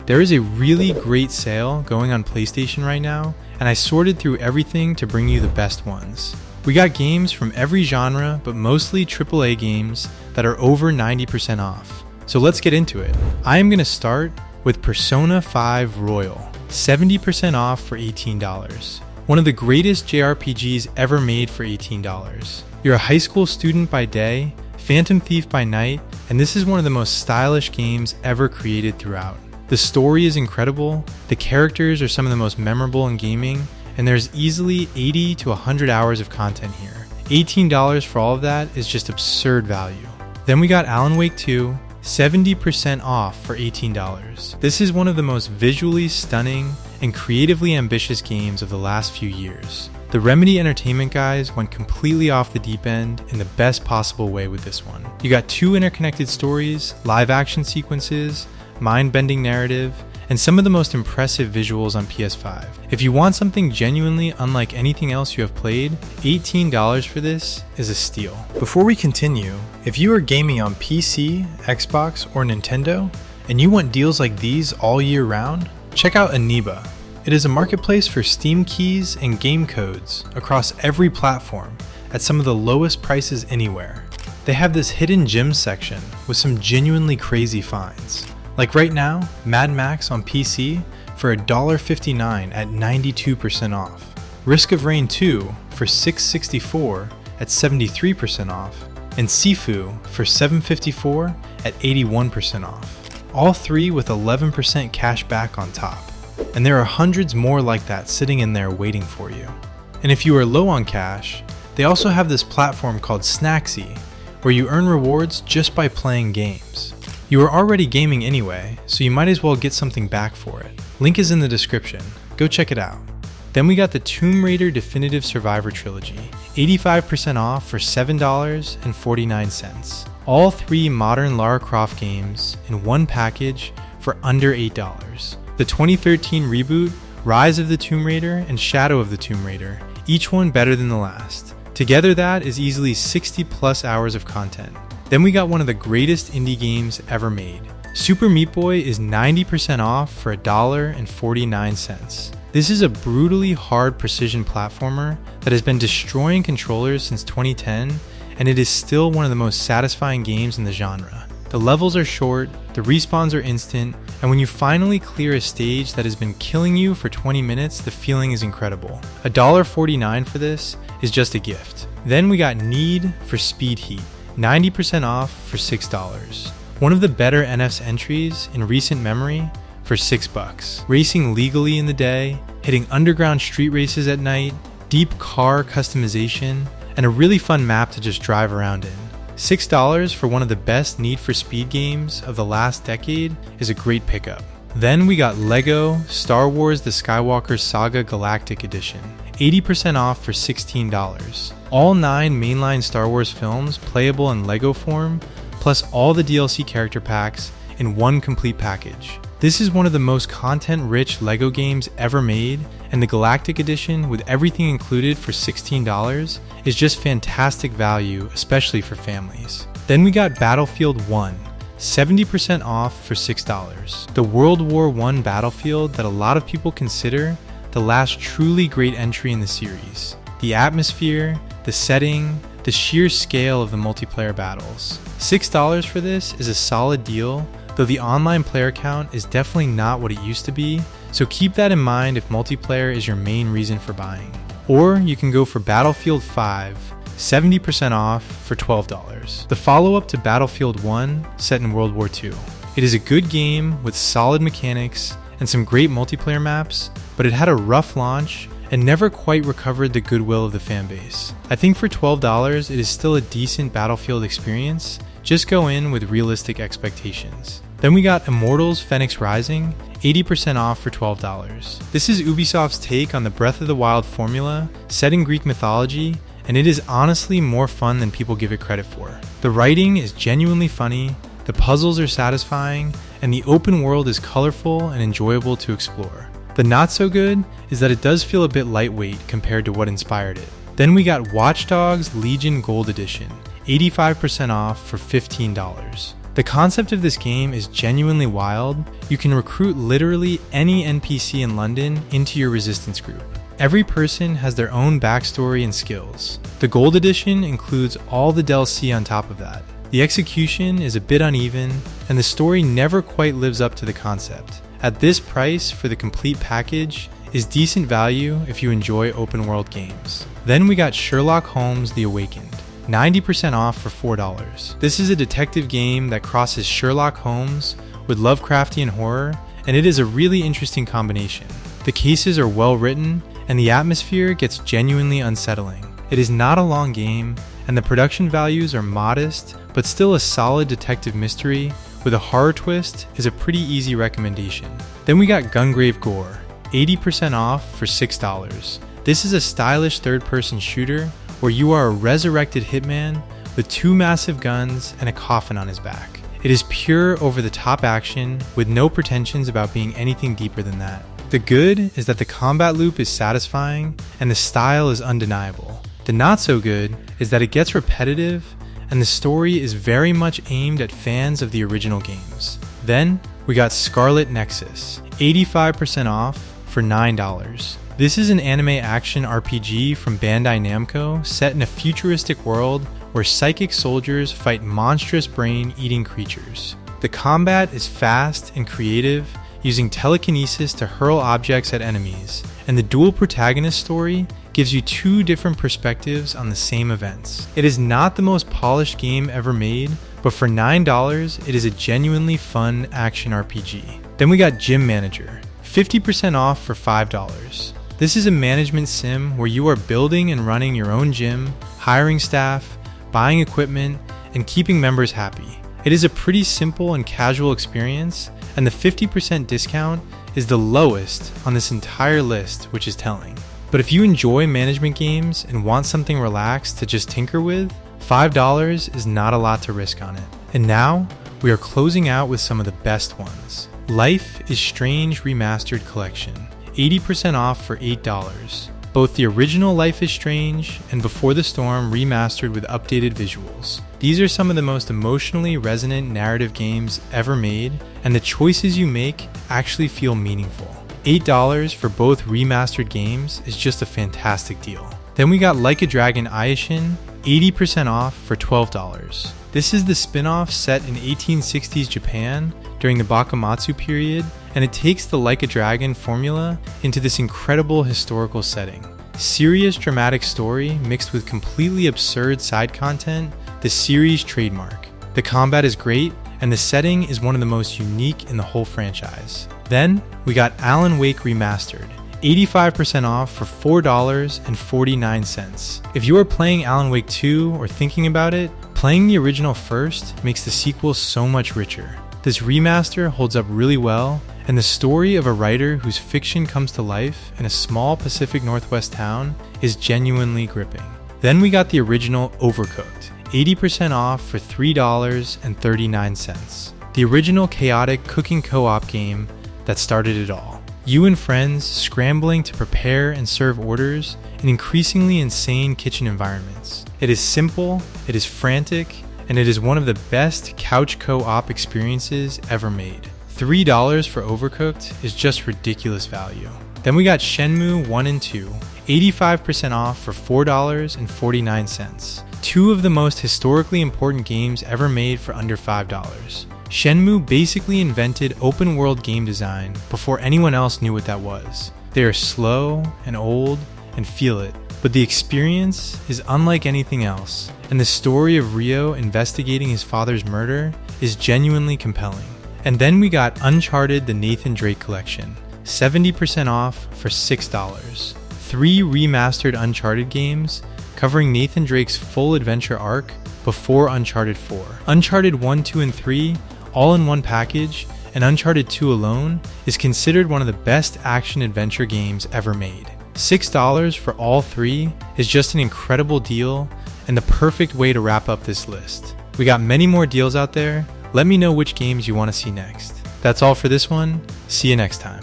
There is a really great sale going on PlayStation right now, and I sorted through everything to bring you the best ones. We got games from every genre, but mostly AAA games that are over 90% off. So let's get into it. I am going to start with Persona 5 Royal, 70% off for $18. One of the greatest JRPGs ever made for $18. You're a high school student by day, Phantom Thief by night, and this is one of the most stylish games ever created throughout. The story is incredible, the characters are some of the most memorable in gaming, and there's easily 80 to 100 hours of content here. $18 for all of that is just absurd value. Then we got Alan Wake 2, 70% off for $18. This is one of the most visually stunning and creatively ambitious games of the last few years. The Remedy Entertainment guys went completely off the deep end in the best possible way with this one. You got 2 interconnected stories, live action sequences, mind-bending narrative, and some of the most impressive visuals on PS5. If you want something genuinely unlike anything else you have played, $18 for this is a steal. Before we continue, if you are gaming on PC, Xbox, or Nintendo, and you want deals like these all year round, check out ENEBA. It is a marketplace for Steam keys and game codes across every platform at some of the lowest prices anywhere. They have this hidden gems section with some genuinely crazy finds. Like right now, Mad Max on PC for $1.59 at 92% off. Risk of Rain 2 for $6.64 at 73% off. And Sifu for $7.54 at 81% off. All 3 with 11% cash back on top. And there are hundreds more like that sitting in there waiting for you. And if you are low on cash, they also have this platform called Snacksy, where you earn rewards just by playing games. You are already gaming anyway, so you might as well get something back for it. Link is in the description. Go check it out. Then we got the Tomb Raider Definitive Survivor Trilogy, 85% off for $7.49. All 3 modern Lara Croft games in one package for under $8. The 2013 reboot, Rise of the Tomb Raider and Shadow of the Tomb Raider, each one better than the last. Together that is easily 60 plus hours of content. Then we got one of the greatest indie games ever made. Super Meat Boy is 90% off for $1.49. This is a brutally hard precision platformer that has been destroying controllers since 2010, and it is still one of the most satisfying games in the genre. The levels are short, the respawns are instant, and when you finally clear a stage that has been killing you for 20 minutes, the feeling is incredible. $1.49 for this is just a gift. Then we got Need for Speed Heat, 90% off for $6. One of the better NF's entries in recent memory for $6. Racing legally in the day, hitting underground street races at night, deep car customization, and a really fun map to just drive around in. $6 for one of the best Need for Speed games of the last decade is a great pickup. Then we got LEGO Star Wars The Skywalker Saga Galactic Edition, 80% off for $16. All 9 mainline Star Wars films playable in LEGO form, plus all the DLC character packs in one complete package. This is one of the most content-rich LEGO games ever made, and the Galactic Edition with everything included for $16 is just fantastic value, especially for families. Then we got Battlefield 1, 70% off for $6. The World War I battlefield that a lot of people consider the last truly great entry in the series. The atmosphere, the setting, the sheer scale of the multiplayer battles. $6 for this is a solid deal, though the online player count is definitely not what it used to be, so keep that in mind if multiplayer is your main reason for buying. Or you can go for Battlefield 5, 70% off for $12. The follow-up to Battlefield 1 set in World War II. It is a good game with solid mechanics and some great multiplayer maps, but it had a rough launch and never quite recovered the goodwill of the fanbase. I think for $12 it is still a decent Battlefield experience, just go in with realistic expectations. Then we got Immortals Fenyx Rising, 80% off for $12. This is Ubisoft's take on the Breath of the Wild formula, set in Greek mythology, and it is honestly more fun than people give it credit for. The writing is genuinely funny, the puzzles are satisfying, and the open world is colorful and enjoyable to explore. The not so good is that it does feel a bit lightweight compared to what inspired it. Then we got Watch Dogs Legion Gold Edition, 85% off for $15. The concept of this game is genuinely wild. You can recruit literally any NPC in London into your resistance group. Every person has their own backstory and skills. The Gold Edition includes all the DLC on top of that. The execution is a bit uneven, and the story never quite lives up to the concept. At this price for the complete package is decent value if you enjoy open world games. Then we got Sherlock Holmes: The Awakened, 90% off for $4. This is a detective game that crosses Sherlock Holmes with Lovecraftian horror, and it is a really interesting combination. The cases are well written, and the atmosphere gets genuinely unsettling. It is not a long game, and the production values are modest, but still a solid detective mystery with a horror twist is a pretty easy recommendation. Then we got Gungrave GORE, 80% off for $6. This is a stylish third-person shooter where you are a resurrected hitman with 2 massive guns and a coffin on his back. It is pure over-the-top action with no pretensions about being anything deeper than that. The good is that the combat loop is satisfying and the style is undeniable. The not so good is that it gets repetitive and the story is very much aimed at fans of the original games. Then we got Scarlet Nexus, 85% off for $9. This is an anime action RPG from Bandai Namco set in a futuristic world where psychic soldiers fight monstrous brain-eating creatures. The combat is fast and creative, using telekinesis to hurl objects at enemies, and the dual protagonist story gives you 2 different perspectives on the same events. It is not the most polished game ever made, but for $9, it is a genuinely fun action RPG. Then we got Gym Manager, 50% off for $5. This is a management sim where you are building and running your own gym, hiring staff, buying equipment, and keeping members happy. It is a pretty simple and casual experience, and the 50% discount is the lowest on this entire list, which is telling. But if you enjoy management games and want something relaxed to just tinker with, $5 is not a lot to risk on it. And now, we are closing out with some of the best ones. Life is Strange Remastered Collection, 80% off for $8. Both the original Life is Strange and Before the Storm remastered with updated visuals. These are some of the most emotionally resonant narrative games ever made, and the choices you make actually feel meaningful. $8 for both remastered games is just a fantastic deal. Then we got Like a Dragon Ishin, 80% off for $12. This is the spin-off set in 1860s Japan during the Bakumatsu period, and it takes the Like a Dragon formula into this incredible historical setting. Serious dramatic story mixed with completely absurd side content, the series trademark. The combat is great, and the setting is one of the most unique in the whole franchise. Then, we got Alan Wake Remastered, 85% off for $4.49. If you are playing Alan Wake 2 or thinking about it, playing the original first makes the sequel so much richer. This remaster holds up really well, and the story of a writer whose fiction comes to life in a small Pacific Northwest town is genuinely gripping. Then we got the original Overcooked, 80% off for $3.39. The original chaotic cooking co-op game that started it all. You and friends scrambling to prepare and serve orders in increasingly insane kitchen environments. It is simple, it is frantic, and it is one of the best couch co-op experiences ever made. $3 for Overcooked is just ridiculous value. Then we got Shenmue I and II, 85% off for $4.49. 2 of the most historically important games ever made for under $5. Shenmue basically invented open world game design before anyone else knew what that was. They are slow and old and feel it, but the experience is unlike anything else, and the story of Ryo investigating his father's murder is genuinely compelling. And then we got Uncharted: The Nathan Drake Collection, 70% off for $6. 3 remastered Uncharted games covering Nathan Drake's full adventure arc before Uncharted 4. Uncharted 1, 2, and 3 all in one package, and Uncharted 2 alone is considered one of the best action-adventure games ever made. $6 for all 3 is just an incredible deal and the perfect way to wrap up this list. We got many more deals out there. Let me know which games you want to see next. That's all for this one. See you next time.